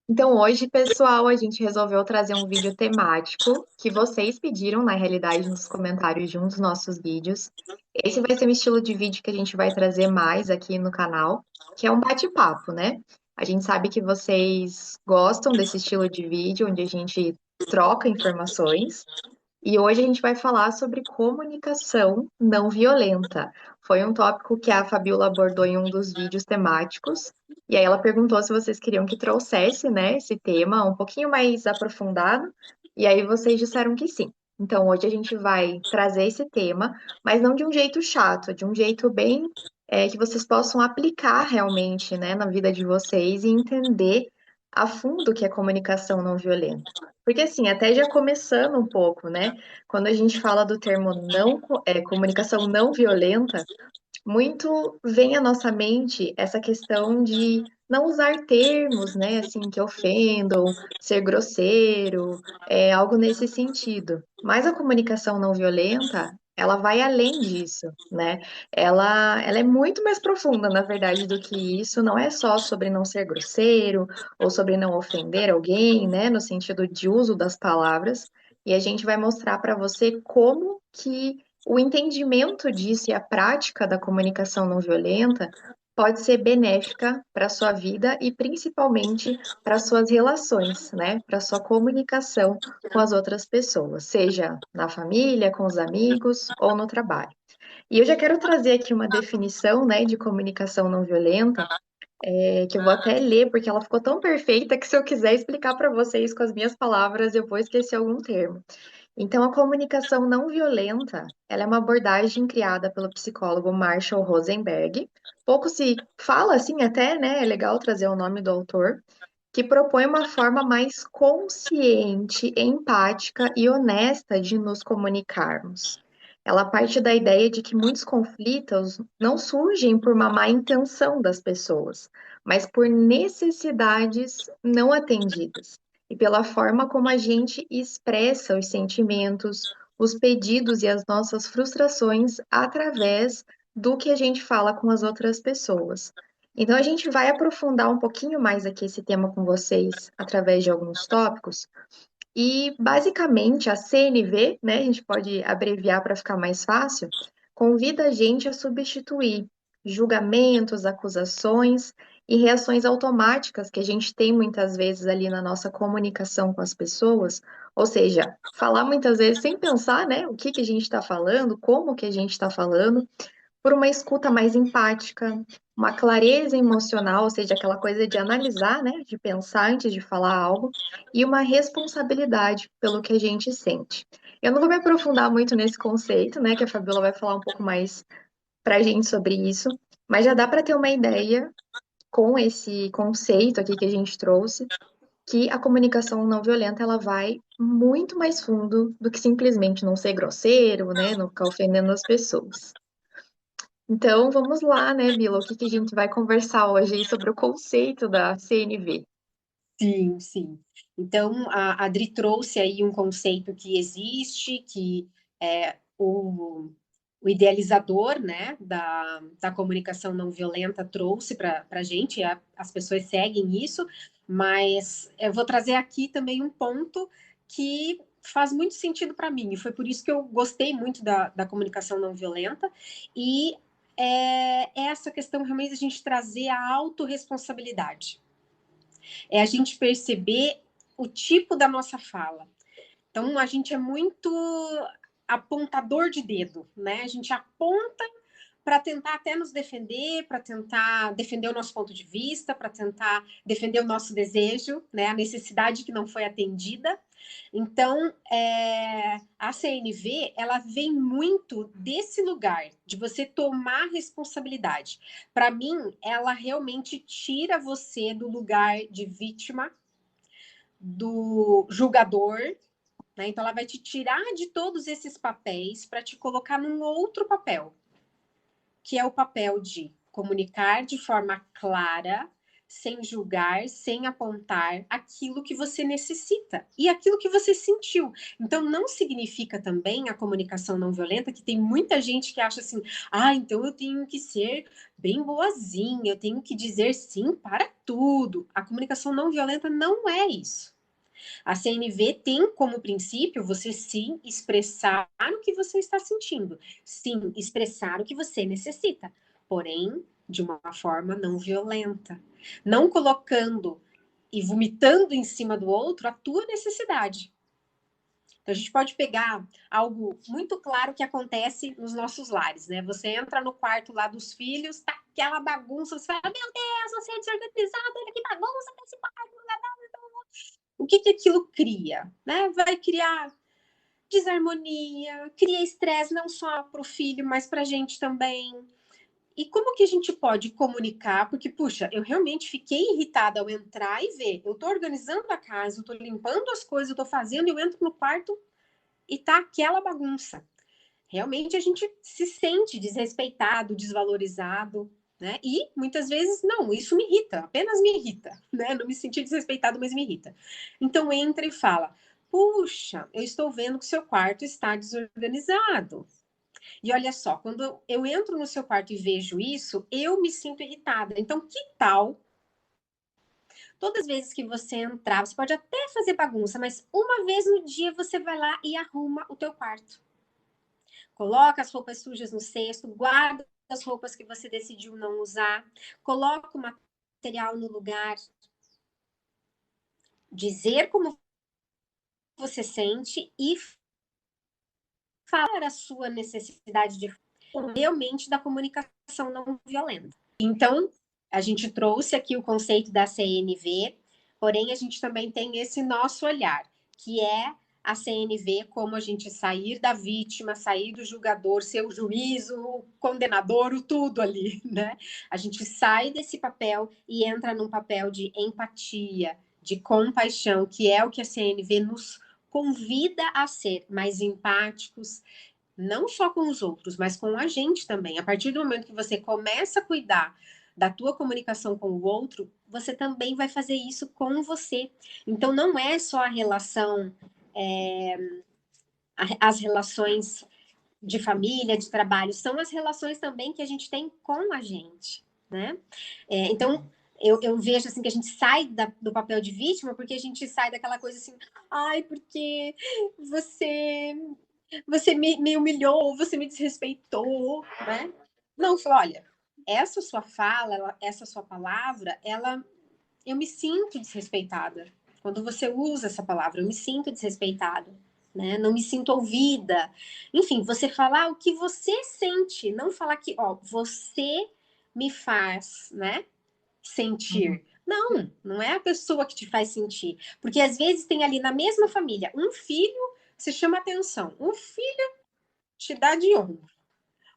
Então, hoje, pessoal, a gente resolveu trazer um vídeo temático que vocês pediram, na realidade, nos comentários de um dos nossos vídeos. Esse vai ser o estilo de vídeo que a gente vai trazer mais aqui no canal, que é um bate-papo, né? A gente sabe que vocês gostam desse estilo de vídeo, onde a gente troca informações. E hoje a gente vai falar sobre comunicação não violenta. Foi um tópico que a Fabiola abordou em um dos vídeos temáticos. E aí ela perguntou se vocês queriam que trouxesse, né, esse tema um pouquinho mais aprofundado. E aí vocês disseram que sim. Então hoje a gente vai trazer esse tema, mas não de um jeito chato, de um jeito bem que vocês possam aplicar realmente, né, na vida de vocês e entender a fundo o que é comunicação não violenta. Porque assim, até já começando um pouco, né? Quando a gente fala do termo comunicação não violenta, muito vem à nossa mente essa questão de não usar termos, né, assim, que ofendam, ser grosseiro, algo nesse sentido. Mas a comunicação não violenta, ela vai além disso, né? Ela é muito mais profunda, na verdade, do que isso. Não é só sobre não ser grosseiro ou sobre não ofender alguém, né, no sentido de uso das palavras. E a gente vai mostrar para você como que o entendimento disso e a prática da comunicação não violenta pode ser benéfica para a sua vida e principalmente para suas relações, né? Para sua comunicação com as outras pessoas, seja na família, com os amigos ou no trabalho. E eu já quero trazer aqui uma definição, né, de comunicação não violenta, que eu vou até ler, porque ela ficou tão perfeita que se eu quiser explicar para vocês com as minhas palavras, eu vou esquecer algum termo. Então, a comunicação não violenta, ela é uma abordagem criada pelo psicólogo Marshall Rosenberg. Pouco se fala assim até, né? É legal trazer o nome do autor, que propõe uma forma mais consciente, empática e honesta de nos comunicarmos. Ela parte da ideia de que muitos conflitos não surgem por uma má intenção das pessoas, mas por necessidades não atendidas e pela forma como a gente expressa os sentimentos, os pedidos e as nossas frustrações através do que a gente fala com as outras pessoas. Então, a gente vai aprofundar um pouquinho mais aqui esse tema com vocês através de alguns tópicos. E, basicamente, a CNV, né, a gente pode abreviar para ficar mais fácil, convida a gente a substituir julgamentos, acusações e reações automáticas que a gente tem muitas vezes ali na nossa comunicação com as pessoas, ou seja, falar muitas vezes sem pensar, né, o que que a gente está falando, como que a gente está falando, por uma escuta mais empática, uma clareza emocional, ou seja, aquela coisa de analisar, né, de pensar antes de falar algo, e uma responsabilidade pelo que a gente sente. Eu não vou me aprofundar muito nesse conceito, né, que a Fabiola vai falar um pouco mais para a gente sobre isso, mas já dá para ter uma ideia com esse conceito aqui que a gente trouxe, que a comunicação não violenta ela vai muito mais fundo do que simplesmente não ser grosseiro, né, não ficar ofendendo as pessoas. Então, vamos lá, né, Bila? O que que a gente vai conversar hoje aí sobre o conceito da CNV? Sim, sim. Então, a Adri trouxe aí um conceito que existe, que é o idealizador, né, da comunicação não violenta trouxe para a gente, as pessoas seguem isso, mas eu vou trazer aqui também um ponto que faz muito sentido para mim, e foi por isso que eu gostei muito da comunicação não violenta, e é essa questão realmente de a gente trazer a autorresponsabilidade. É a gente perceber o tipo da nossa fala. Então, a gente é muito apontador de dedo, né? A gente aponta para tentar até nos defender, para tentar defender o nosso ponto de vista, para tentar defender o nosso desejo, né? A necessidade que não foi atendida. Então, a CNV, ela vem muito desse lugar, de você tomar responsabilidade. Para mim, ela realmente tira você do lugar de vítima, do julgador, né? Então, ela vai te tirar de todos esses papéis para te colocar num outro papel, que é o papel de comunicar de forma clara, sem julgar, sem apontar aquilo que você necessita e aquilo que você sentiu. Então, não significa também a comunicação não violenta, que tem muita gente que acha assim, então eu tenho que ser bem boazinha, eu tenho que dizer sim para tudo. A comunicação não violenta não é isso. A CNV tem como princípio você sim expressar o que você está sentindo, sim expressar o que você necessita, porém de uma forma não violenta, não colocando e vomitando em cima do outro a tua necessidade. Então, a gente pode pegar algo muito claro que acontece nos nossos lares, né? Você entra no quarto lá dos filhos, tá aquela bagunça, você fala, meu Deus, você é desorganizado, olha que bagunça desse quarto. O que aquilo cria? Né? Vai criar desarmonia, cria estresse não só para o filho, mas para a gente também. E como que a gente pode comunicar? Porque, puxa, eu realmente fiquei irritada ao entrar e ver. Eu estou organizando a casa, eu estou limpando as coisas, eu estou fazendo, eu entro no quarto e tá aquela bagunça. Realmente a gente se sente desrespeitado, desvalorizado, né? E muitas vezes, não, isso me irrita, apenas me irrita, né? Não me senti desrespeitado, mas me irrita. Então entra e fala: puxa, eu estou vendo que o seu quarto está desorganizado. E olha só, quando eu entro no seu quarto e vejo isso, eu me sinto irritada. Então, que tal todas as vezes que você entrar, você pode até fazer bagunça, mas uma vez no dia você vai lá e arruma o teu quarto. Coloca as roupas sujas no cesto, guarda as roupas que você decidiu não usar, coloca o material no lugar, dizer como você sente e falar a sua necessidade de realmente da comunicação não violenta. Então, a gente trouxe aqui o conceito da CNV, porém a gente também tem esse nosso olhar, que é a CNV como a gente sair da vítima, sair do julgador, ser o juiz, o condenador, o tudo ali, né? A gente sai desse papel e entra num papel de empatia, de compaixão, que é o que a CNV nos convida a ser mais empáticos, não só com os outros, mas com a gente também. A partir do momento que você começa a cuidar da tua comunicação com o outro, você também vai fazer isso com você. Então, não é só a relação, as relações de família, de trabalho, são as relações também que a gente tem com a gente, né? Então, eu vejo assim que a gente sai do papel de vítima porque a gente sai daquela coisa assim, porque você me humilhou, você me desrespeitou, né? Não, falou, olha, essa sua fala, essa sua palavra, eu me sinto desrespeitada. Quando você usa essa palavra, eu me sinto desrespeitada, né? Não me sinto ouvida. Enfim, você falar o que você sente, não falar que, você me faz, né? Sentir. Não, não é a pessoa que te faz sentir. Porque às vezes tem ali na mesma família um filho, se chama atenção. Um filho te dá de ombro.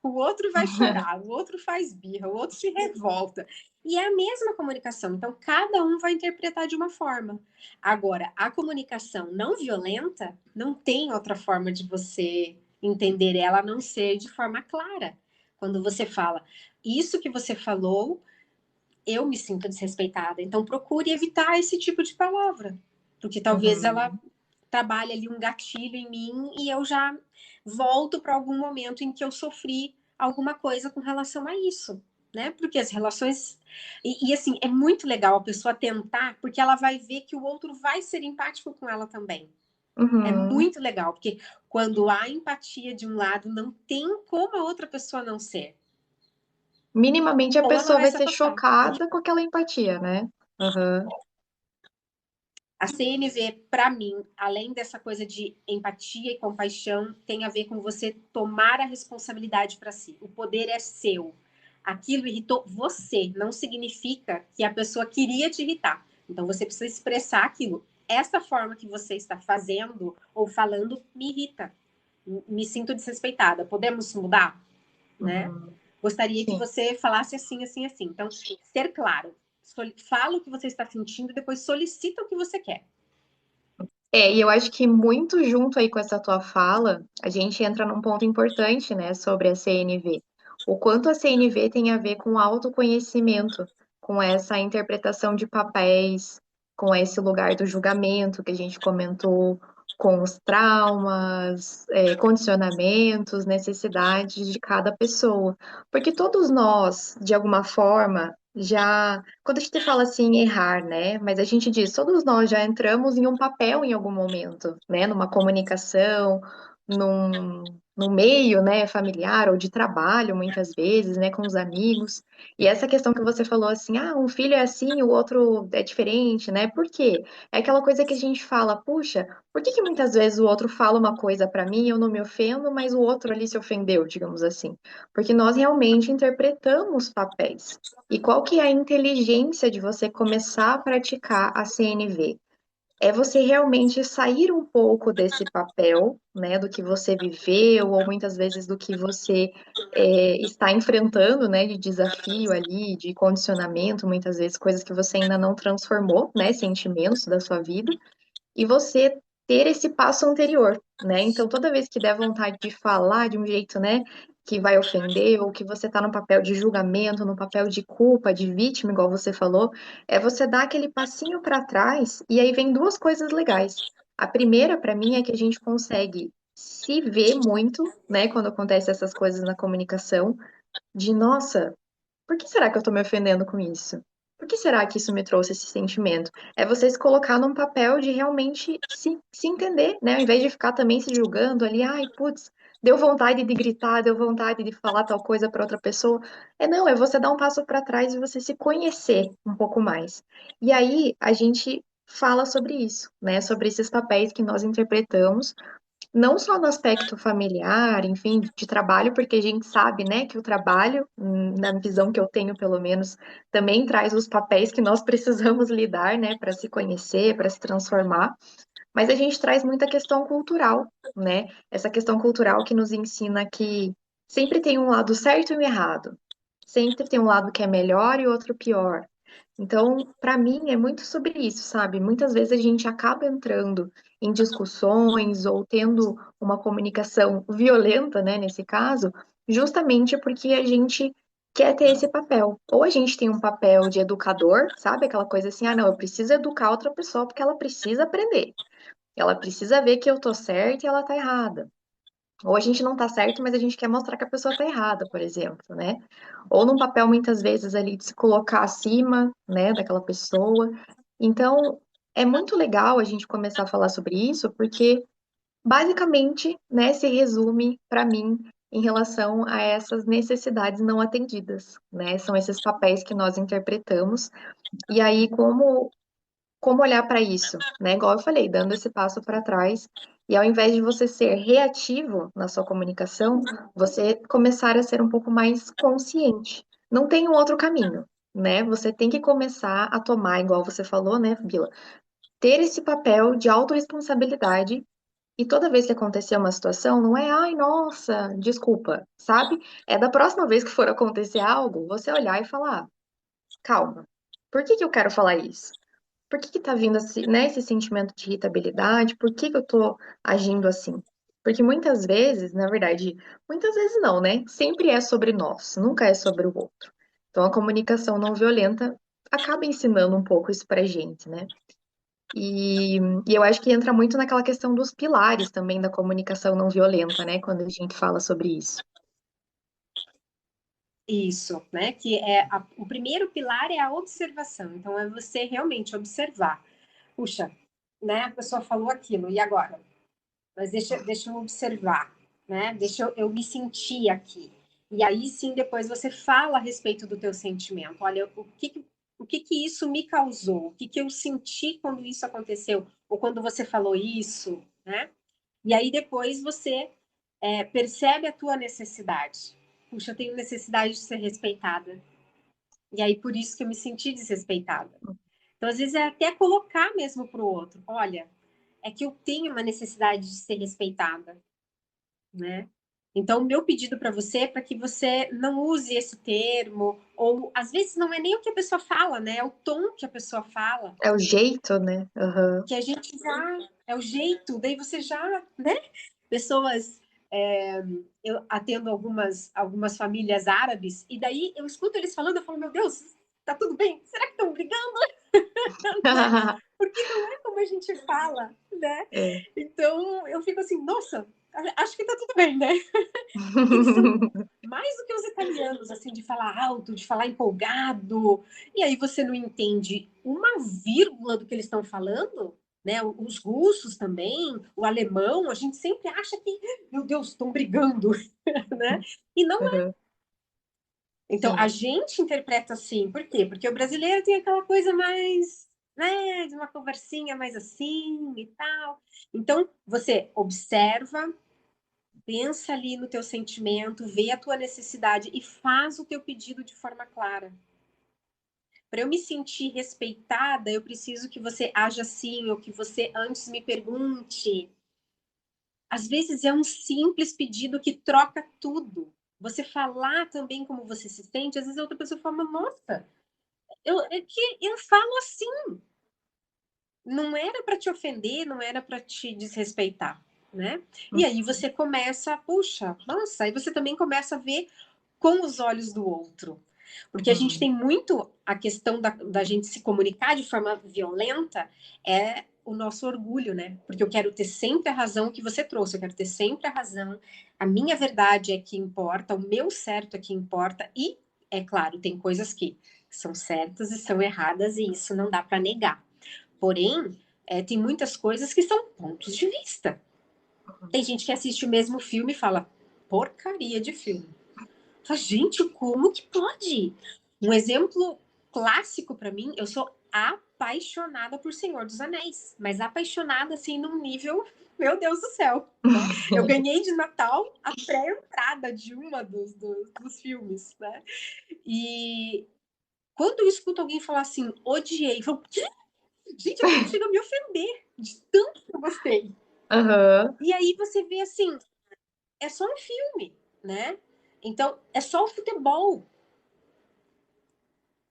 O outro vai chorar, o outro faz birra, o outro se revolta. E é a mesma comunicação. Então, cada um vai interpretar de uma forma. Agora, a comunicação não violenta não tem outra forma de você entender ela a não ser de forma clara. Quando você fala, isso que você falou, eu me sinto desrespeitada. Então, procure evitar esse tipo de palavra. Porque talvez ela Uhum. trabalhe ali um gatilho em mim e eu já volto para algum momento em que eu sofri alguma coisa com relação a isso, né? Porque as relações assim, é muito legal a pessoa tentar, porque ela vai ver que o outro vai ser empático com ela também. É Uhum. muito legal, porque quando há empatia de um lado, não tem como a outra pessoa não ser. Minimamente a Ou ela pessoa vai vai se ser afastar. chocada com aquela empatia, né? Uhum. A CNV, para mim, além dessa coisa de empatia e compaixão, tem a ver com você tomar a responsabilidade para si. O poder é seu. Aquilo irritou você, não significa que a pessoa queria te irritar. Então você precisa expressar aquilo. Essa forma que você está fazendo ou falando me irrita. Me sinto desrespeitada. Podemos mudar, né? Uhum. Gostaria que Sim. você falasse assim, assim, assim. Então, ser claro. Fala o que você está sentindo e depois solicita o que você quer. E eu acho que muito junto aí com essa tua fala, a gente entra num ponto importante, né, sobre a CNV. O quanto a CNV tem a ver com autoconhecimento, com essa interpretação de papéis, com esse lugar do julgamento que a gente comentou, com os traumas, condicionamentos, necessidades de cada pessoa. Porque todos nós, de alguma forma, já. Quando a gente fala assim, errar, né? Mas a gente diz, todos nós já entramos em um papel em algum momento, né? Numa comunicação, num, num meio, né, familiar ou de trabalho, muitas vezes, né, com os amigos. E essa questão que você falou assim, ah, um filho é assim, o outro é diferente, né? Por quê? É aquela coisa que a gente fala, puxa, por que que muitas vezes o outro fala uma coisa pra mim, eu não me ofendo, mas o outro ali se ofendeu, digamos assim? Porque nós realmente interpretamos papéis. E qual que é a inteligência de você começar a praticar a CNV? É você realmente sair um pouco desse papel, né, do que você viveu, ou muitas vezes do que você está enfrentando, né, de desafio ali, de condicionamento, muitas vezes coisas que você ainda não transformou, né, sentimentos da sua vida, e você ter esse passo anterior, né? Então, toda vez que der vontade de falar de um jeito, né, que vai ofender, ou que você tá no papel de julgamento, no papel de culpa, de vítima, igual você falou, é você dar aquele passinho para trás, e aí vem duas coisas legais. A primeira, para mim, é que a gente consegue se ver muito, né, quando acontecem essas coisas na comunicação, de nossa, por que será que eu tô me ofendendo com isso? Por que será que isso me trouxe esse sentimento? É você se colocar num papel de realmente se entender, né? Ao invés de ficar também se julgando ali, ai, putz, deu vontade de gritar, deu vontade de falar tal coisa para outra pessoa. É não, é você dar um passo para trás e você se conhecer um pouco mais. E aí a gente fala sobre isso, né? Sobre esses papéis que nós interpretamos não só no aspecto familiar, enfim, de trabalho, porque a gente sabe, né, que o trabalho, na visão que eu tenho, pelo menos, também traz os papéis que nós precisamos lidar, né, para se conhecer, para se transformar, mas a gente traz muita questão cultural, né, essa questão cultural que nos ensina que sempre tem um lado certo e um errado, sempre tem um lado que é melhor e outro pior. Então, para mim, é muito sobre isso, sabe? Muitas vezes a gente acaba entrando em discussões ou tendo uma comunicação violenta, né, nesse caso, justamente porque a gente quer ter esse papel. Ou a gente tem um papel de educador, sabe? Aquela coisa assim, ah, não, eu preciso educar outra pessoa porque ela precisa aprender. Ela precisa ver que eu tô certa e ela tá errada. Ou a gente não tá certo, mas a gente quer mostrar que a pessoa tá errada, por exemplo, né? Ou num papel, muitas vezes, ali de se colocar acima, né, daquela pessoa. Então, é muito legal a gente começar a falar sobre isso, porque basicamente, né, se resume para mim em relação a essas necessidades não atendidas, né? São esses papéis que nós interpretamos. E aí, como olhar para isso, né? Igual eu falei, dando esse passo para trás. E ao invés de você ser reativo na sua comunicação, você começar a ser um pouco mais consciente. Não tem um outro caminho, né? Você tem que começar a tomar, igual você falou, né, Bila? Ter esse papel de autorresponsabilidade. E toda vez que acontecer uma situação, não é, ai, nossa, desculpa, sabe? É da próxima vez que for acontecer algo, você olhar e falar, calma, por que que eu quero falar isso? Por que que tá vindo esse, né, esse sentimento de irritabilidade? Por que que eu tô agindo assim? Porque muitas vezes, na verdade, muitas vezes não, né? Sempre é sobre nós, nunca é sobre o outro. Então a comunicação não violenta acaba ensinando um pouco isso pra gente, né? E, e eu acho que entra muito naquela questão dos pilares também da comunicação não violenta, né? Quando a gente fala sobre isso. Isso, né? Que é o primeiro pilar é a observação. Então, é você realmente observar. Puxa, né? A pessoa falou aquilo, e agora? Mas deixa eu observar, né? Deixa eu me sentir aqui. E aí sim, depois você fala a respeito do teu sentimento. Olha, o que que isso me causou? O que que eu senti quando isso aconteceu? Ou quando você falou isso, né? E aí depois você percebe a tua necessidade. Puxa, eu tenho necessidade de ser respeitada. E aí por isso que eu me senti desrespeitada. Então, às vezes, é até colocar mesmo para o outro. Olha, é que eu tenho uma necessidade de ser respeitada, né? Então, o meu pedido para você é para que você não use esse termo, ou às vezes não é nem o que a pessoa fala, né? É o tom que a pessoa fala, É o jeito, né? Aham. que a gente já é o jeito, daí você já, né? Pessoas, eu atendo algumas famílias árabes, e daí eu escuto eles falando, eu falo, meu Deus, Tá tudo bem? Será que estão brigando? Né? Porque não é como a gente fala, né? É. Então eu fico assim, nossa, acho que tá tudo bem, né? Eles são mais do que os italianos, assim, de falar alto, de falar empolgado, e aí você não entende uma vírgula do que eles estão falando, né? Os russos também, o alemão, a gente sempre acha que, meu Deus, estão brigando, né? E não é. Uhum. Então, a Sim. gente interpreta assim, por quê? Porque o brasileiro tem aquela coisa mais, né, de uma conversinha mais assim e tal. Então, você observa, pensa ali no teu sentimento, vê a tua necessidade e faz o teu pedido de forma clara. Para eu me sentir respeitada, eu preciso que você haja assim, ou que você antes me pergunte. Às vezes é um simples pedido que troca tudo. Você falar também como você se sente, às vezes a outra pessoa fala, nossa, é que eu falo assim. Não era para te ofender, não era para te desrespeitar, né? E aí você começa, puxa, nossa, aí você também começa a ver com os olhos do outro. Porque a gente Uhum. tem muito a questão da gente se comunicar de forma violenta, é o nosso orgulho, né? Porque eu quero ter sempre a razão que você trouxe, eu quero ter sempre a razão, a minha verdade é que importa, o meu certo é que importa, e, é claro, tem coisas que são certas e são erradas, e isso não dá para negar. Porém, tem muitas coisas que são pontos de vista. Tem gente que assiste o mesmo filme e fala, porcaria de filme. Fala, gente, como que pode? Um exemplo clássico para mim, eu sou apaixonada por Senhor dos Anéis, mas apaixonada assim num nível, meu Deus do céu, né? Eu ganhei de Natal a pré-entrada de uma dos filmes, né? E quando eu escuto alguém falar assim, odiei, eu falo, gente, aquilo chega a me ofender de tanto que eu gostei. Uhum. E aí você vê assim, é só um filme, né? Então, é só o futebol.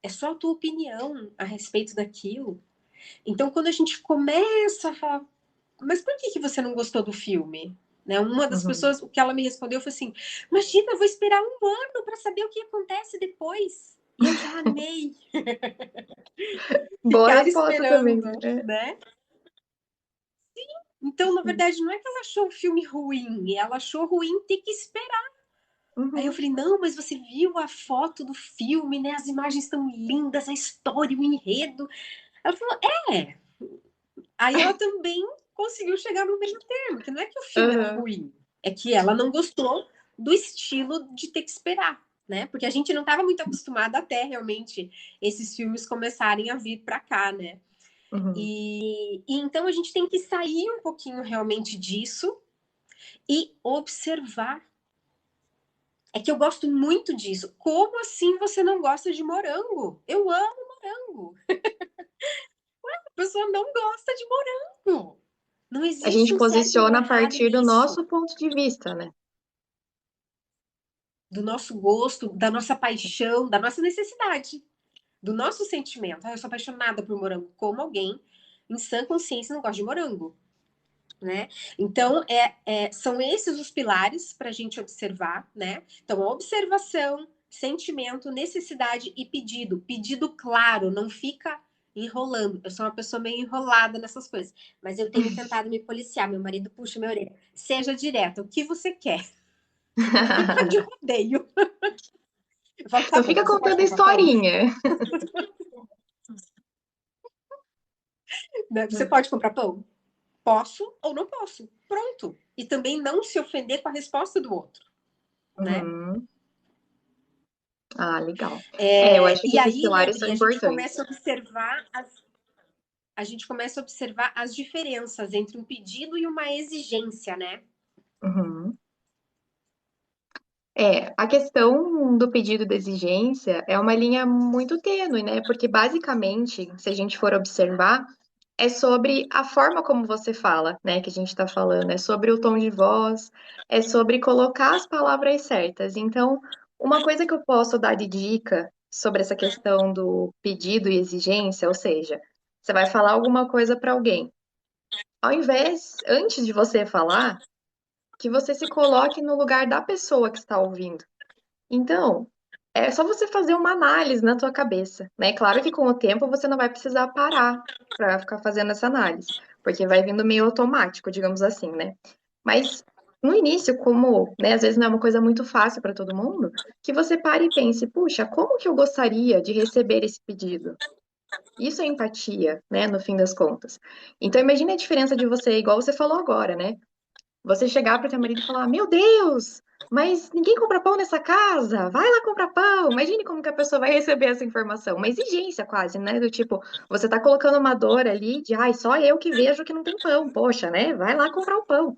É só a tua opinião a respeito daquilo. Então, quando a gente começa a falar, mas por que você não gostou do filme? Né? Uma das Uhum. pessoas, o que ela me respondeu foi assim: imagina, eu vou esperar um ano para saber o que acontece depois. E eu já amei Boa ficar resposta também. esperando, É. né? Então, na verdade, não é que ela achou o filme ruim, ela achou ruim ter que esperar. Aí eu Uhum. falei, não, mas você viu a foto do filme, né? As imagens estão lindas, a história, o enredo. Ela falou, é. Aí ela também conseguiu chegar no meio termo, que não é que o filme era Uhum. ruim, é que ela não gostou do estilo de ter que esperar, né? Porque a gente não estava muito acostumada até realmente esses filmes começarem a vir para cá, né? Uhum. E então a gente tem que sair um pouquinho realmente disso e observar. É que eu gosto muito disso. Como assim você não gosta de morango? Eu amo morango. A pessoa não gosta de morango. Não A existe gente um certo ou um posiciona a errado partir do nisso. nosso ponto de vista, né? Do nosso gosto, da nossa paixão, da nossa necessidade, do nosso sentimento. Ah, eu sou apaixonada por morango. Como alguém em sã consciência não gosta de morango, né? Então, são esses os pilares para a gente observar, né? Então, observação, sentimento, necessidade e pedido. Pedido claro, não fica enrolando. Eu sou uma pessoa meio enrolada nessas coisas, mas eu tenho tentado me policiar. Meu marido puxa minha orelha. Seja direta, o que você quer? Não fica de rodeio. Eu falo, tá Não bom, fica você pode contando comprar pão? historinha. Né? Você pode comprar pão? Posso ou não posso. Pronto. E também não se ofender com a resposta do outro, né? Uhum. Ah, legal. É, eu acho que E esses aí, né, pilares Adri, são importantes. a gente começa a observar as diferenças entre um pedido e uma exigência, né? Uhum. É, a questão do pedido de exigência é uma linha muito tênue, né? Porque basicamente, se a gente for observar, é sobre a forma como você fala, né? Que a gente está falando, é sobre o tom de voz, é sobre colocar as palavras certas. Então, uma coisa que eu posso dar de dica sobre essa questão do pedido e exigência, ou seja, você vai falar alguma coisa para alguém. Ao invés, antes de você falar, que você se coloque no lugar da pessoa que está ouvindo. Então, É só você fazer uma análise na tua cabeça, né? Claro que com o tempo você não vai precisar parar para ficar fazendo essa análise, porque vai vindo meio automático, digamos assim, né? Mas no início, como, né, às vezes não é uma coisa muito fácil para todo mundo, que você pare e pense, puxa, como que eu gostaria de receber esse pedido? Isso é empatia, né, no fim das contas. Então imagine a diferença de você, igual você falou agora, né? Você chegar para teu marido e falar: Meu Deus, mas ninguém compra pão nessa casa, vai lá comprar pão. Imagine como que a pessoa vai receber essa informação. Uma exigência quase, né? Do tipo, você tá colocando uma dor ali de, ai, só eu que vejo que não tem pão, poxa, né? Vai lá comprar o pão.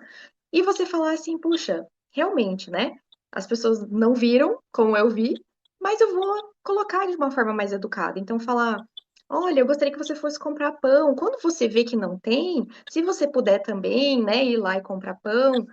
E você falar assim, puxa, realmente, né? As pessoas não viram como eu vi, mas eu vou colocar de uma forma mais educada. Então, falar: Olha, eu gostaria que você fosse comprar pão. Quando você vê que não tem, se você puder também, né, ir lá e comprar pão,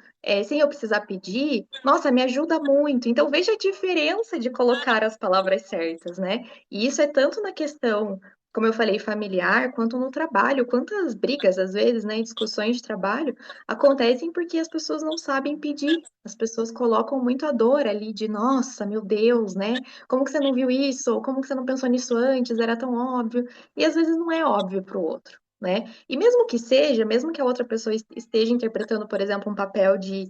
sem eu precisar pedir, nossa, me ajuda muito. Então, veja a diferença de colocar as palavras certas, né? E isso é tanto na questão, como eu falei, familiar, quanto no trabalho. Quantas brigas, às vezes, né, discussões de trabalho acontecem porque as pessoas não sabem pedir. As pessoas colocam muito a dor ali de, nossa, meu Deus, né? Como que você não viu isso? Ou como que você não pensou nisso antes? Era tão óbvio. E às vezes não é óbvio para o outro, né? E mesmo que seja, mesmo que a outra pessoa esteja interpretando, por exemplo, um papel de,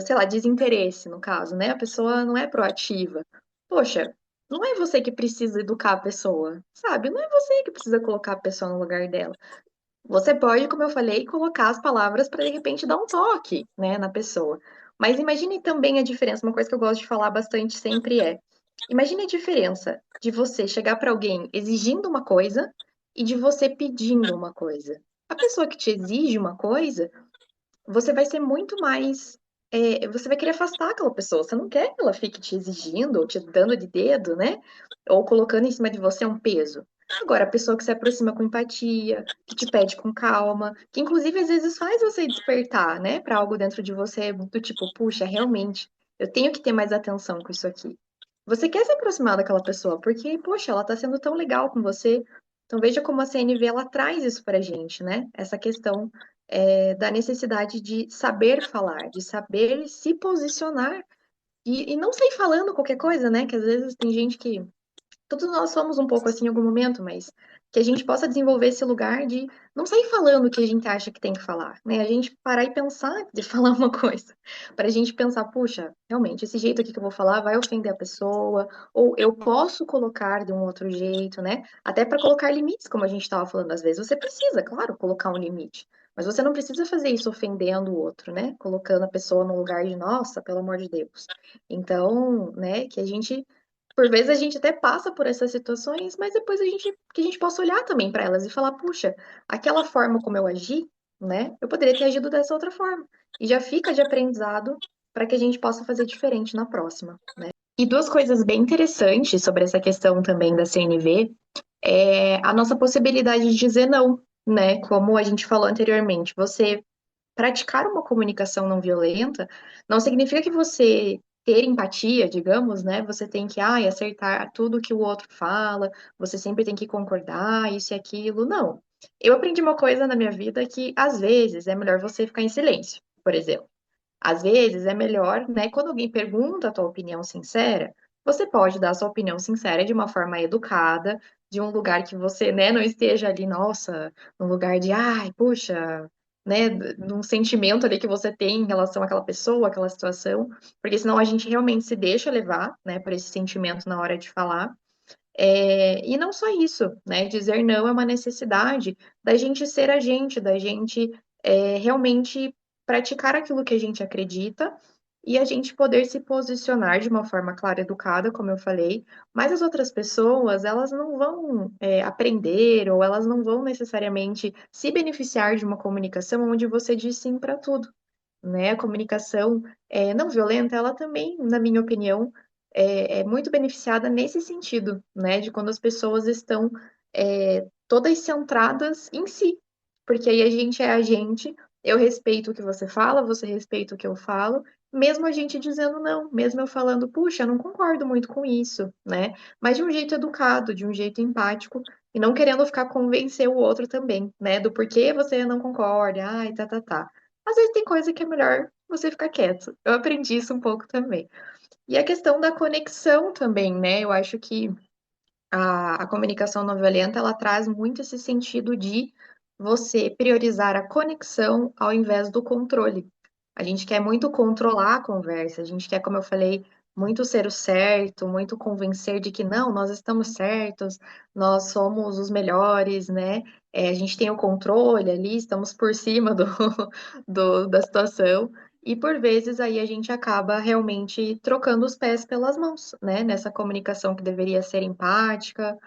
sei lá, desinteresse, no caso, né? A pessoa não é proativa. Poxa, não é você que precisa educar a pessoa, sabe? Não é você que precisa colocar a pessoa no lugar dela. Você pode, como eu falei, colocar as palavras para de repente dar um toque, né, na pessoa. Mas imagine também a diferença. Uma coisa que eu gosto de falar bastante sempre é: imagine a diferença de você chegar para alguém exigindo uma coisa e de você pedindo uma coisa. A pessoa que te exige uma coisa, você vai ser muito mais. Você vai querer afastar aquela pessoa. Você não quer que ela fique te exigindo, ou te dando de dedo, né? Ou colocando em cima de você um peso. Agora, a pessoa que se aproxima com empatia, que te pede com calma, que inclusive às vezes faz você despertar, né, para algo dentro de você, do tipo, puxa, realmente, eu tenho que ter mais atenção com isso aqui. Você quer se aproximar daquela pessoa, porque, poxa, ela tá sendo tão legal com você. Então, veja como a CNV ela traz isso pra gente, né? Essa questão da necessidade de saber falar, de saber se posicionar e não sair falando qualquer coisa, né? Que às vezes tem gente que todos nós somos um pouco assim em algum momento, mas que a gente possa desenvolver esse lugar de não sair falando o que a gente acha que tem que falar, né? A gente parar e pensar antes de falar uma coisa, para a gente pensar, puxa, realmente, esse jeito aqui que eu vou falar vai ofender a pessoa, ou eu posso colocar de um outro jeito, né? Até para colocar limites, como a gente estava falando, às vezes você precisa, claro, colocar um limite. Mas você não precisa fazer isso ofendendo o outro, né? Colocando a pessoa no lugar de, nossa, pelo amor de Deus. Então, né, que a gente por vezes a gente até passa por essas situações, mas depois que a gente possa olhar também para elas e falar, puxa, aquela forma como eu agi, né? Eu poderia ter agido dessa outra forma. E já fica de aprendizado para que a gente possa fazer diferente na próxima. E duas coisas bem interessantes sobre essa questão também da CNV é a nossa possibilidade de dizer não, né? Como a gente falou anteriormente, você praticar uma comunicação não violenta não significa que você ter empatia, digamos, né? Você tem que, acertar tudo que o outro fala, você sempre tem que concordar, isso e aquilo. Não. Eu aprendi uma coisa na minha vida que, às vezes, é melhor você ficar em silêncio, por exemplo. Às vezes é melhor, né, quando alguém pergunta a tua opinião sincera, você pode dar a sua opinião sincera de uma forma educada, de um lugar que você, né, não esteja ali, nossa, num lugar de, ai, puxa, né, num sentimento ali que você tem em relação àquela pessoa, àquela situação, porque senão a gente realmente se deixa levar, né, por esse sentimento na hora de falar. E não só isso, né? Dizer não é uma necessidade da gente ser a gente, da gente realmente praticar aquilo que a gente acredita e a gente poder se posicionar de uma forma clara, educada, como eu falei, mas as outras pessoas, elas não vão aprender ou elas não vão necessariamente se beneficiar de uma comunicação onde você diz sim para tudo, né? A comunicação não violenta, ela também, na minha opinião, é muito beneficiada nesse sentido, né? De quando as pessoas estão todas centradas em si, porque aí a gente é a gente, eu respeito o que você fala, você respeita o que eu falo, mesmo a gente dizendo não, mesmo eu falando, puxa, eu não concordo muito com isso, né? Mas de um jeito educado, de um jeito empático, e não querendo ficar convencer o outro também, né? Do porquê você não concorda, tá. Às vezes tem coisa que é melhor você ficar quieto. Eu aprendi isso um pouco também. E a questão da conexão também, né? Eu acho que a comunicação não violenta, ela traz muito esse sentido de você priorizar a conexão ao invés do controle. A gente quer muito controlar a conversa, a gente quer, como eu falei, muito ser o certo, muito convencer de que não, nós estamos certos, nós somos os melhores, né? A gente tem o controle ali, estamos por cima da situação. E por vezes aí a gente acaba realmente trocando os pés pelas mãos, né? Nessa comunicação que deveria ser empática,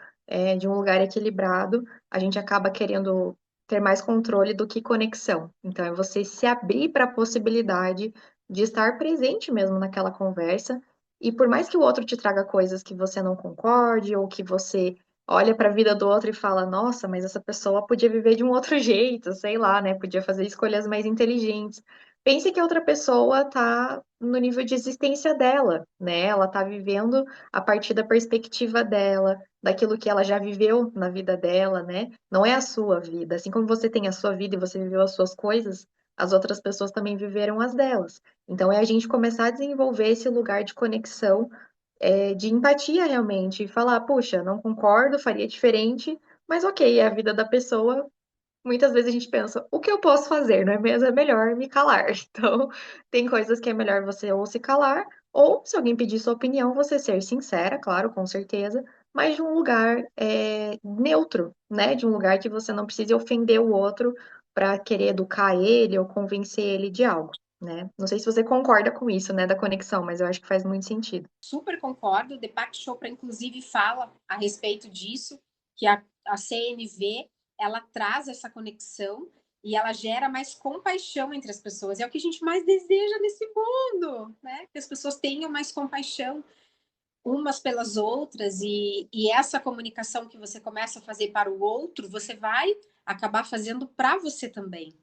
de um lugar equilibrado, a gente acaba querendo ter mais controle do que conexão. Então, é você se abrir para a possibilidade de estar presente mesmo naquela conversa. E por mais que o outro te traga coisas que você não concorde, ou que você olha para a vida do outro e fala, nossa, mas essa pessoa podia viver de um outro jeito, sei lá, né? Podia fazer escolhas mais inteligentes. Pense que a outra pessoa está no nível de existência dela, né? Ela está vivendo a partir da perspectiva dela, daquilo que ela já viveu na vida dela, né? Não é a sua vida. Assim como você tem a sua vida e você viveu as suas coisas, as outras pessoas também viveram as delas. Então é a gente começar a desenvolver esse lugar de conexão, de empatia realmente, e falar, puxa, não concordo, faria diferente, mas ok, é a vida da pessoa, muitas vezes a gente pensa, o que eu posso fazer, não é mesmo? É melhor me calar. Então, tem coisas que é melhor você ou se calar, ou se alguém pedir sua opinião, você ser sincera, claro, com certeza, mas de um lugar neutro, né? De um lugar que você não precise ofender o outro para querer educar ele ou convencer ele de algo, né? Não sei se você concorda com isso, né, da conexão, mas eu acho que faz muito sentido. Super concordo. Deepak Chopra, inclusive, fala a respeito disso, que a CNV ela traz essa conexão e ela gera mais compaixão entre as pessoas. É o que a gente mais deseja nesse mundo, né? Que as pessoas tenham mais compaixão umas pelas outras e essa comunicação que você começa a fazer para o outro, você vai acabar fazendo para você também.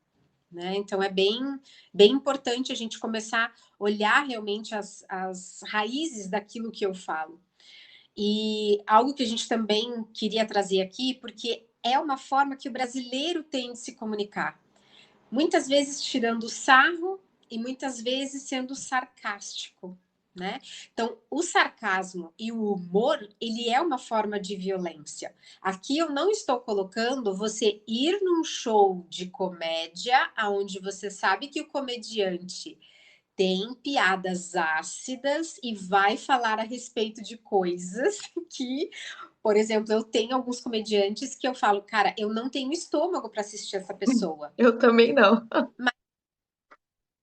Né? Então é bem importante a gente começar a olhar realmente as raízes daquilo que eu falo. E algo que a gente também queria trazer aqui, porque é uma forma que o brasileiro tem de se comunicar. Muitas vezes tirando sarro e muitas vezes sendo sarcástico, né? Então, o sarcasmo e o humor, ele é uma forma de violência. Aqui eu não estou colocando você ir num show de comédia, onde você sabe que o comediante tem piadas ácidas e vai falar a respeito de coisas que, por exemplo, eu tenho alguns comediantes que eu falo, cara, eu não tenho estômago para assistir essa pessoa. Eu também não.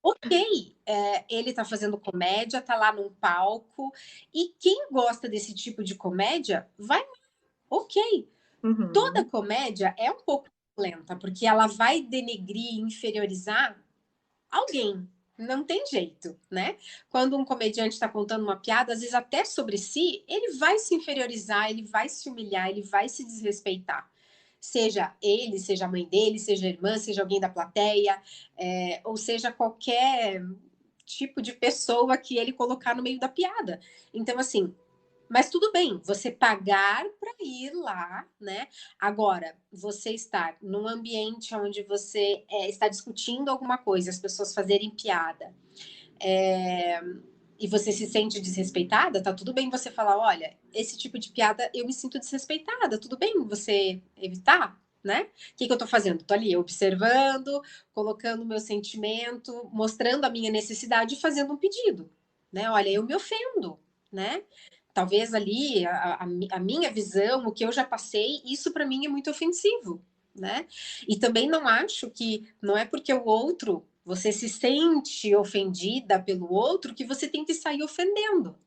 Ok, ele tá fazendo comédia, tá lá num palco, e quem gosta desse tipo de comédia, vai, ok. Toda Uhum. comédia é um pouco lenta, porque ela vai denegrir, inferiorizar alguém. Não tem jeito, né? Quando um comediante está contando uma piada, às vezes até sobre si, ele vai se inferiorizar, ele vai se humilhar, ele vai se desrespeitar. Seja ele, seja a mãe dele, seja a irmã, seja alguém da plateia, ou seja qualquer tipo de pessoa que ele colocar no meio da piada. Então, assim, mas tudo bem, você pagar para ir lá, né? Agora, você estar num ambiente onde você está discutindo alguma coisa, as pessoas fazerem piada, é, e você se sente desrespeitada, tá tudo bem você falar, olha, esse tipo de piada eu me sinto desrespeitada, tudo bem você evitar, né? O que eu tô fazendo? Tô ali observando, colocando o meu sentimento, mostrando a minha necessidade e fazendo um pedido, né? Olha, eu me ofendo, né? Talvez ali a minha visão, o que eu já passei, isso para mim é muito ofensivo, né? E também não acho que não é porque o outro você se sente ofendida pelo outro que você tem que sair ofendendo.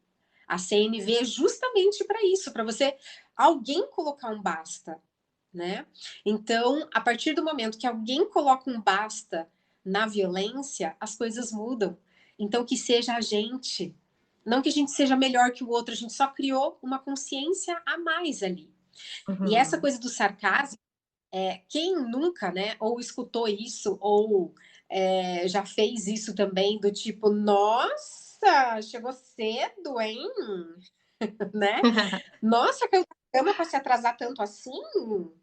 A CNV é justamente para isso, para você alguém colocar um basta, né? Então, a partir do momento que alguém coloca um basta na violência, as coisas mudam. Então, que seja a gente, não que a gente seja melhor que o outro, a gente só criou uma consciência a mais ali. E essa Uhum. coisa do sarcasmo, quem nunca, né, ou escutou isso, ou já fez isso também, do tipo, nossa, chegou cedo, hein? Né? Nossa, caiu da cama para se atrasar tanto assim,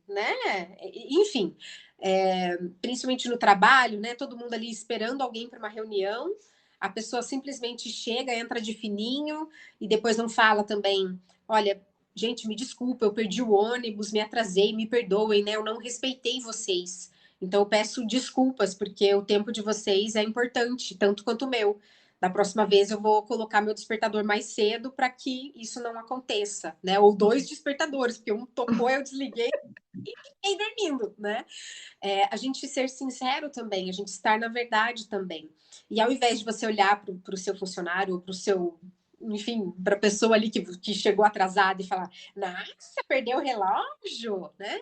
né? Enfim, principalmente no trabalho, né? Todo mundo ali esperando alguém para uma reunião. A pessoa simplesmente chega, entra de fininho e depois não fala também, olha, gente, me desculpa, eu perdi o ônibus, me atrasei, me perdoem, né? Eu não respeitei vocês. Então eu peço desculpas, porque o tempo de vocês é importante, tanto quanto o meu. Da próxima vez eu vou colocar meu despertador mais cedo para que isso não aconteça, né? Ou dois despertadores, porque um tocou, eu desliguei e fiquei dormindo, né? A gente ser sincero também, a gente estar na verdade também. E ao invés de você olhar para o seu funcionário ou para o seu, enfim, para a pessoa ali que chegou atrasada e falar, nossa, perdeu o relógio, né?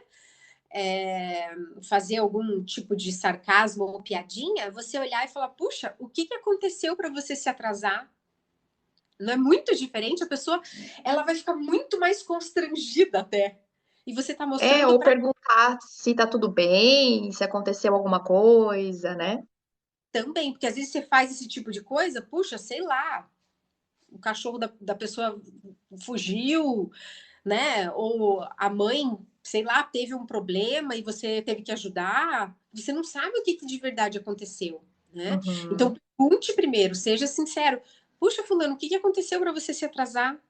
Fazer algum tipo de sarcasmo ou piadinha, você olhar e falar, puxa, o que aconteceu para você se atrasar? Não é muito diferente? A pessoa, ela vai ficar muito mais constrangida até. E você está mostrando Ou para perguntar se tá tudo bem, se aconteceu alguma coisa, né? também, porque às vezes você faz esse tipo de coisa, puxa, sei lá, o cachorro da pessoa fugiu, né? Ou a mãe, sei lá, teve um problema e você teve que ajudar. Você não sabe o que de verdade aconteceu, né? Então, Uhum, pergunte primeiro, seja sincero. Puxa, fulano, o que aconteceu para você se atrasar?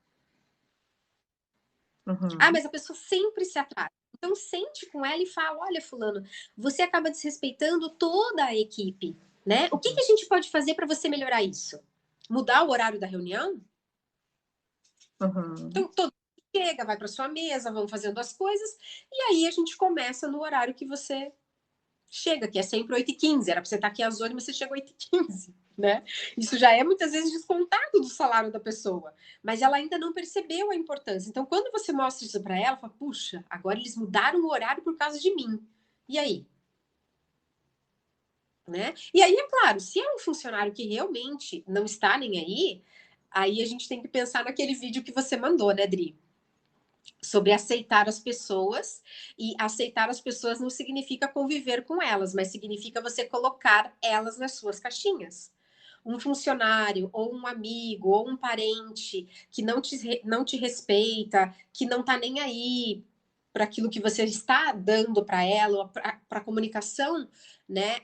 Ah, uhum, mas a pessoa sempre se atrasa. Então, sente com ela e fala: olha, fulano, você acaba desrespeitando toda a equipe, né? O que a gente pode fazer para você melhorar isso? Mudar o horário da reunião? uhum, Então, todo mundo chega, vai para sua mesa, vão fazendo as coisas, e aí a gente começa no horário que você chega, que é sempre 8h15. Era para você estar aqui às 8h, mas você chega 8h15, né? Isso já é muitas vezes descontado do salário da pessoa, mas ela ainda não percebeu a importância. Então, quando você mostra isso para ela, fala, puxa, agora eles mudaram o horário por causa de mim. E aí? Né? E aí, é claro, se é um funcionário que realmente não está nem aí a gente tem que pensar naquele vídeo que você mandou, né, Dri? Sobre aceitar as pessoas, e aceitar as pessoas não significa conviver com elas, mas significa você colocar elas nas suas caixinhas. Um funcionário, ou um amigo, ou um parente que não te respeita, que não está nem aí para aquilo que você está dando para ela, para a comunicação, né,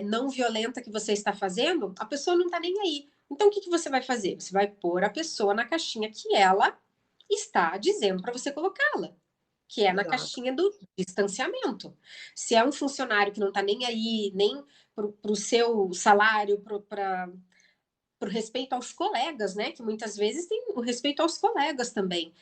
não violenta que você está fazendo, a pessoa não está nem aí. Então, o que você vai fazer? Você vai pôr a pessoa na caixinha que ela está dizendo para você colocá-la, que é na exato. caixinha do distanciamento. Se é um funcionário que não está nem aí, nem para o seu salário, para o respeito aos colegas, né? Que muitas vezes tem o respeito aos colegas também.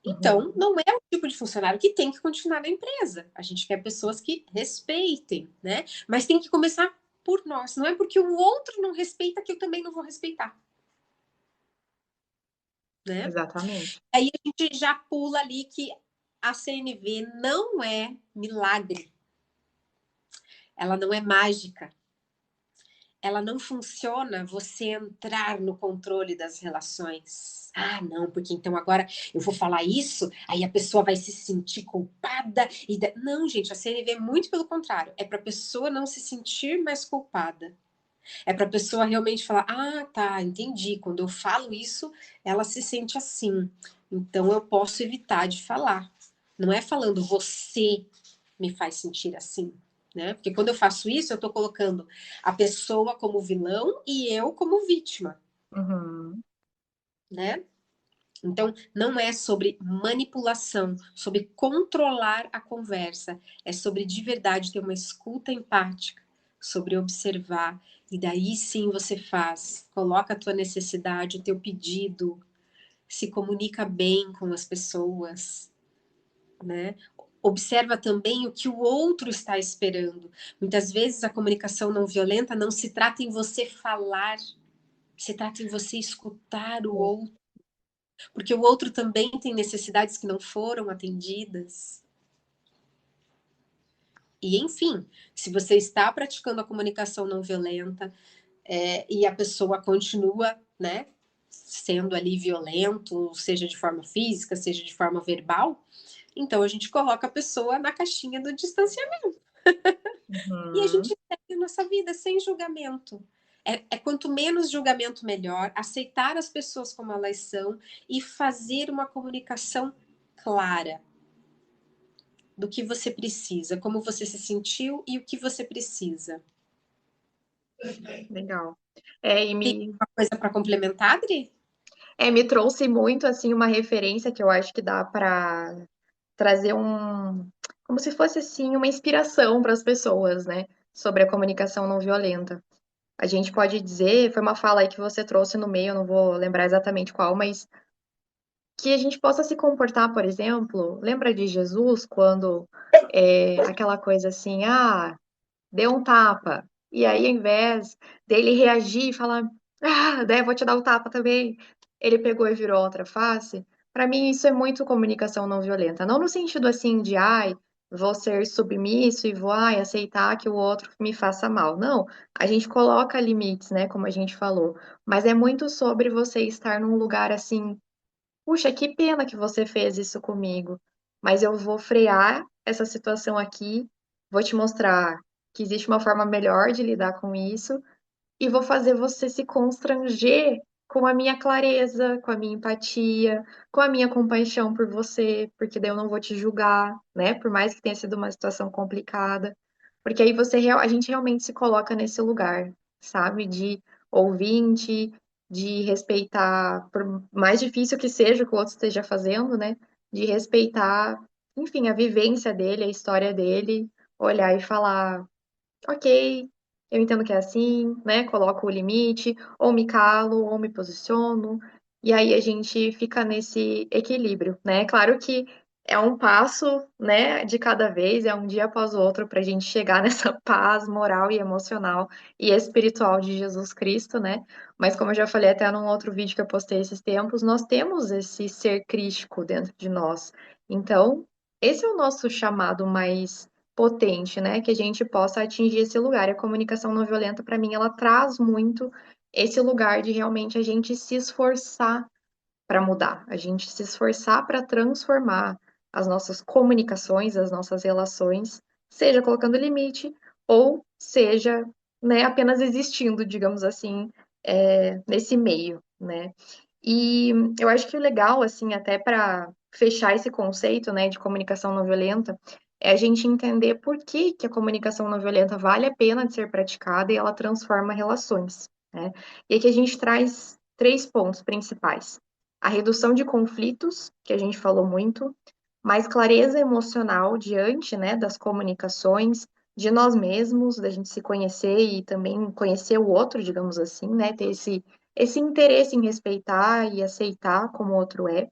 Então, Uhum, não é o tipo de funcionário que tem que continuar na empresa. A gente quer pessoas que respeitem, né? Mas tem que começar por nós. Não é porque o outro não respeita que eu também não vou respeitar, né? exatamente. Aí a gente já pula ali que a CNV não é milagre, ela não é mágica, ela não funciona você entrar no controle das relações. Ah, não, porque então agora eu vou falar isso, aí a pessoa vai se sentir culpada. Não, gente, a CNV é muito pelo contrário, é para a pessoa não se sentir mais culpada. É para a pessoa realmente falar: ah, tá, entendi. Quando eu falo isso, ela se sente assim. Então eu posso evitar de falar. Não é falando você me faz sentir assim, né? Porque quando eu faço isso, eu estou colocando a pessoa como vilão e eu como vítima, Uhum, né? Então, não é sobre manipulação, sobre controlar a conversa, é sobre de verdade ter uma escuta empática, sobre observar, e daí sim você faz, coloca a tua necessidade, o teu pedido, se comunica bem com as pessoas, né? Observa também o que o outro está esperando. Muitas vezes a comunicação não violenta não se trata em você falar, se trata em você escutar o outro, porque o outro também tem necessidades que não foram atendidas. E, enfim, se você está praticando a comunicação não violenta e a pessoa continua, né, sendo ali violento, seja de forma física, seja de forma verbal, então a gente coloca a pessoa na caixinha do distanciamento. E a gente uhum. segue a nossa vida sem julgamento. Quanto menos julgamento, melhor. Aceitar as pessoas como elas são e fazer uma comunicação clara do que você precisa, como você se sentiu e o que você precisa. Legal. É, e Tem me, uma coisa para complementar, Adri? me trouxe muito assim uma referência que eu acho que dá para trazer um, como se fosse assim uma inspiração para as pessoas, né, sobre a comunicação não violenta. A gente pode dizer, foi uma fala aí que você trouxe no meio, eu não vou lembrar exatamente qual, mas que a gente possa se comportar, por exemplo, lembra de Jesus quando aquela coisa assim, deu um tapa. E aí, ao invés dele reagir e falar, daí eu vou te dar o tapa também, ele pegou e virou outra face. Para mim, isso é muito comunicação não violenta. Não no sentido assim de, vou ser submisso e vou, aceitar que o outro me faça mal. Não, a gente coloca limites, né, como a gente falou. Mas é muito sobre você estar num lugar assim, puxa, que pena que você fez isso comigo, mas eu vou frear essa situação aqui, vou te mostrar que existe uma forma melhor de lidar com isso e vou fazer você se constranger com a minha clareza, com a minha empatia, com a minha compaixão por você, porque daí eu não vou te julgar, né? Por mais que tenha sido uma situação complicada, porque aí a gente realmente se coloca nesse lugar, sabe? De ouvinte, de respeitar, por mais difícil que seja o que o outro esteja fazendo, né? De respeitar, enfim, a vivência dele, a história dele, olhar e falar ok, eu entendo que é assim, né? Coloco o limite, ou me calo, ou me posiciono, e aí a gente fica nesse equilíbrio, né? Claro que é um passo, né, de cada vez, é um dia após o outro para a gente chegar nessa paz moral e emocional e espiritual de Jesus Cristo, né? Mas como eu já falei até num outro vídeo que eu postei esses tempos, nós temos esse ser crístico dentro de nós. Então, esse é o nosso chamado mais potente, né? Que a gente possa atingir esse lugar. E a comunicação não violenta, para mim, ela traz muito esse lugar de realmente a gente se esforçar para mudar, a gente se esforçar para transformar as nossas comunicações, as nossas relações, seja colocando limite ou seja, né, apenas existindo, digamos assim, nesse meio, né? E eu acho que o legal, assim, até para fechar esse conceito, né, de comunicação não violenta, é a gente entender por que que a comunicação não violenta vale a pena de ser praticada e ela transforma relações, né? E aqui a gente traz três pontos principais: a redução de conflitos, que a gente falou muito, mais clareza emocional diante, né, das comunicações, de nós mesmos, da gente se conhecer e também conhecer o outro, digamos assim, né, ter esse interesse em respeitar e aceitar como o outro é,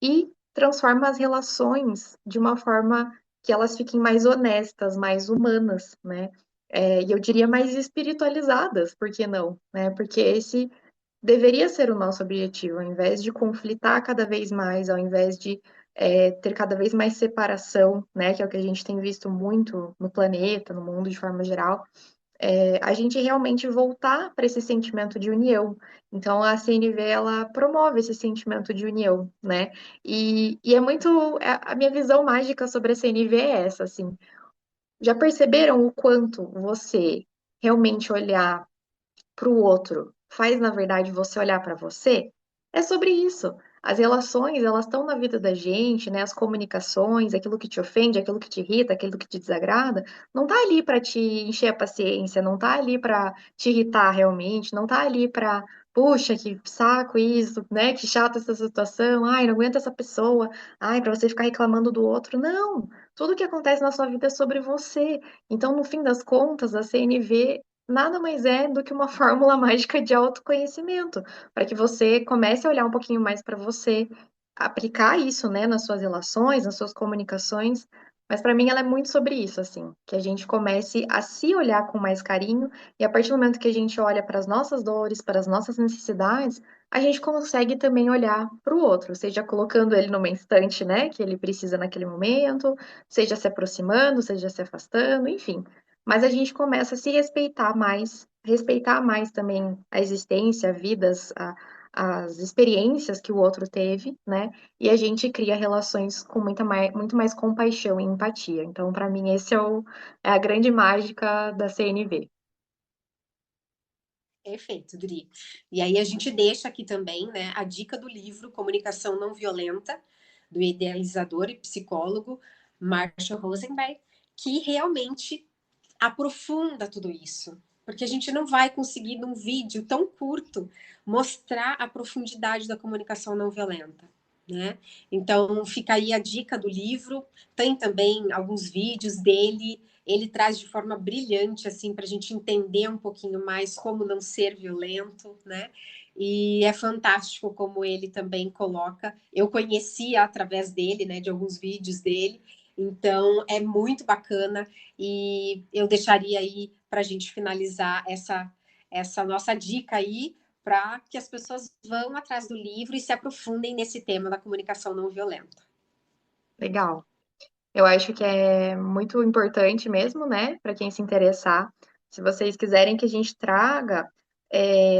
e transforma as relações de uma forma que elas fiquem mais honestas, mais humanas, né? E eu diria mais espiritualizadas, por que não? Né? Porque esse deveria ser o nosso objetivo, ao invés de conflitar cada vez mais, ao invés de ter cada vez mais separação, né? Que é o que a gente tem visto muito no planeta, no mundo de forma geral, a gente realmente voltar para esse sentimento de união. Então, a CNV, ela promove esse sentimento de união, né? E é muito... A minha visão mágica sobre a CNV é essa, assim. Já perceberam o quanto você realmente olhar para o outro faz, na verdade, você olhar para você? É sobre isso. As relações, elas estão na vida da gente, né? As comunicações, aquilo que te ofende, aquilo que te irrita, aquilo que te desagrada, não tá ali para te encher a paciência, não tá ali para te irritar realmente, não tá ali para, puxa, que saco isso, né? Que chato essa situação. Ai, não aguento essa pessoa. Ai, para você ficar reclamando do outro. Não. Tudo que acontece na sua vida é sobre você. Então, no fim das contas, a CNV nada mais é do que uma fórmula mágica de autoconhecimento, para que você comece a olhar um pouquinho mais para você, aplicar isso, né, nas suas relações, nas suas comunicações. Mas para mim ela é muito sobre isso, assim, que a gente comece a se olhar com mais carinho e a partir do momento que a gente olha para as nossas dores, para as nossas necessidades, a gente consegue também olhar para o outro, seja colocando ele numa instante, né, que ele precisa naquele momento, seja se aproximando, seja se afastando, enfim. Mas a gente começa a se respeitar mais também a existência, a vida, as experiências que o outro teve, né? E a gente cria relações com muito mais compaixão e empatia. Então, para mim, esse é a grande mágica da CNV. Perfeito, Dri. E aí a gente deixa aqui também, né, a dica do livro Comunicação Não Violenta, do idealizador e psicólogo Marshall Rosenberg, que realmente aprofunda tudo isso, porque a gente não vai conseguir, num vídeo tão curto, mostrar a profundidade da comunicação não violenta, né? Então, fica aí a dica do livro. Tem também alguns vídeos dele. Ele traz de forma brilhante, assim, para a gente entender um pouquinho mais como não ser violento, né? E é fantástico como ele também coloca. Eu conhecia através dele, né, de alguns vídeos dele. Então, é muito bacana e eu deixaria aí para a gente finalizar essa nossa dica aí para que as pessoas vão atrás do livro e se aprofundem nesse tema da comunicação não violenta. Legal. Eu acho que é muito importante mesmo, né, para quem se interessar. Se vocês quiserem que a gente traga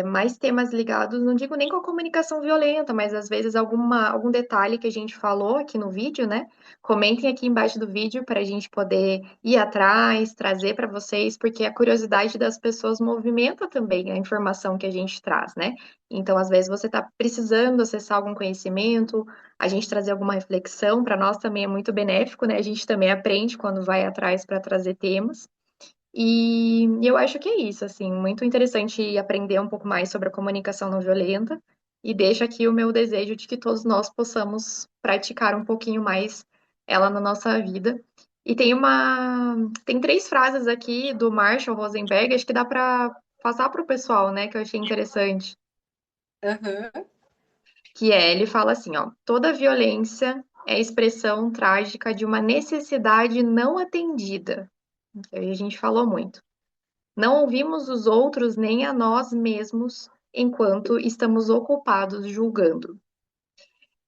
mais temas ligados, não digo nem com a comunicação violenta, mas às vezes algum detalhe que a gente falou aqui no vídeo, né? Comentem aqui embaixo do vídeo para a gente poder ir atrás, trazer para vocês, porque a curiosidade das pessoas movimenta também a informação que a gente traz, né? Então, às vezes, você está precisando acessar algum conhecimento, a gente trazer alguma reflexão, para nós também é muito benéfico, né? A gente também aprende quando vai atrás para trazer temas. E eu acho que é isso, assim, muito interessante aprender um pouco mais sobre a comunicação não violenta. E deixo aqui o meu desejo de que todos nós possamos praticar um pouquinho mais ela na nossa vida. E tem três frases aqui do Marshall Rosenberg, acho que dá para passar para o pessoal, né, que eu achei interessante. Uhum. Ele fala assim, ó, toda violência é a expressão trágica de uma necessidade não atendida. Que aí a gente falou muito. Não ouvimos os outros nem a nós mesmos enquanto estamos ocupados julgando.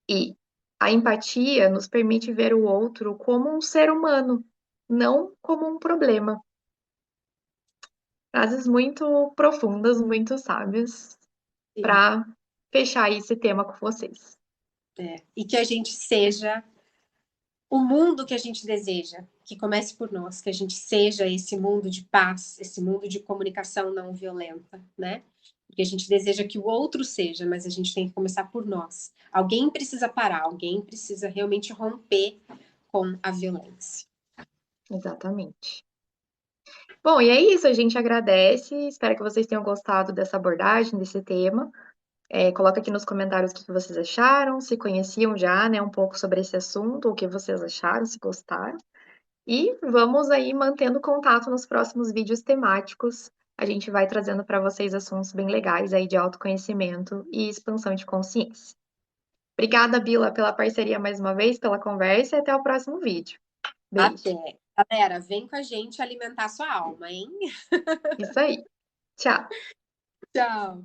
E a empatia nos permite ver o outro como um ser humano, não como um problema. Frases muito profundas, muito sábias, Sim. para fechar esse tema com vocês. É. E que a gente seja o mundo que a gente deseja, que comece por nós, que a gente seja esse mundo de paz, esse mundo de comunicação não violenta, né? Porque a gente deseja que o outro seja, mas a gente tem que começar por nós. Alguém precisa parar, alguém precisa realmente romper com a violência. Exatamente. Bom, e é isso, a gente agradece. Espero que vocês tenham gostado dessa abordagem, desse tema. Coloca aqui nos comentários o que vocês acharam, se conheciam já, né, um pouco sobre esse assunto, o que vocês acharam, se gostaram. E vamos aí mantendo contato nos próximos vídeos temáticos. A gente vai trazendo para vocês assuntos bem legais aí de autoconhecimento e expansão de consciência. Obrigada, Bila, pela parceria mais uma vez, pela conversa e até o próximo vídeo. Beijo. Até. Galera, vem com a gente alimentar sua alma, hein? Isso aí. Tchau. Tchau.